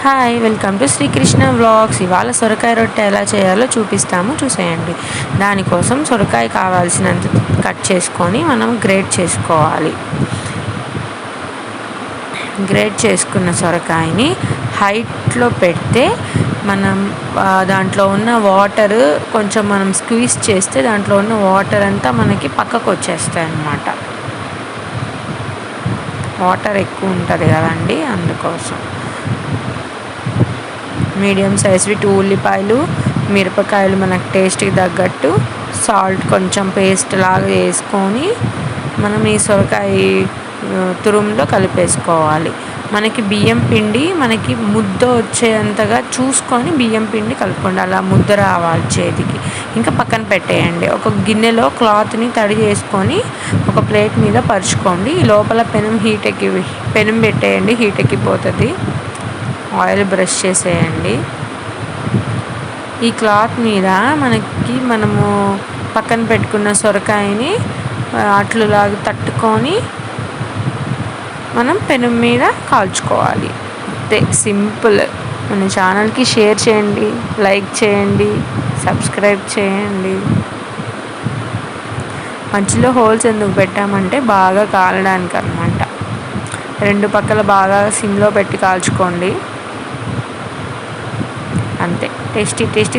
Hi, welcome to Srikrishna vlogs. ఇవాళ సొరకాయ రొట్టె ఎలా చేయాలో చూపిస్తాము, చూసేయండి. దానికోసం సొరకాయ కావాల్సినంత కట్ చేసుకొని మనం గ్రేట్ చేసుకోవాలి. గ్రేట్ చేసుకున్న సొరకాయని హైట్లో పెడితే మనం దాంట్లో ఉన్న వాటర్ కొంచెం మనం స్క్వీజ్ చేస్తే దాంట్లో ఉన్న వాటర్ అంతా మనకి పక్కకు వచ్చేస్తాయి అన్నమాట. వాటర్ ఎక్కువ ఉంటుంది కదండి, అందుకోసం. మీడియం సైజ్వి 2 ఉల్లిపాయలు, మిరపకాయలు మనకు టేస్ట్కి తగ్గట్టు, సాల్ట్ కొంచెం పేస్ట్ లాగా వేసుకొని మనం ఈ సొరకాయ తురుములో కలిపేసుకోవాలి. మనకి బియ్యం పిండి మనకి ముద్ద వచ్చేంతగా చూసుకొని బియ్యం పిండి కలుపుకోండి. అలా ముద్ద రావాలి చేతికి. ఇంకా పక్కన పెట్టేయండి. ఒక గిన్నెలో క్లాత్ని తడి చేసుకొని ఒక ప్లేట్ మీద పరుచుకోండి. ఈ లోపల పెనం పెట్టేయండి, హీట్ ఎక్కిపోతుంది. ఆయిల్ బ్రష్ చేసేయండి. ఈ క్లాత్ మీద మనము పక్కన పెట్టుకున్న సొరకాయని అట్లులాగా తట్టుకొని మనం పెనం మీద కాల్చుకోవాలి. అంతే, సింపుల్. మన ఛానల్కి షేర్ చేయండి, లైక్ చేయండి, సబ్స్క్రైబ్ చేయండి. మధ్యలో హోల్స్ ఎందుకు పెట్టామంటే బాగా కాలడానికి అన్నమాట. 2 పక్కల బాగా సిమ్లో పెట్టి కాల్చుకోండి. అంతే, టేస్టీ టేస్టీ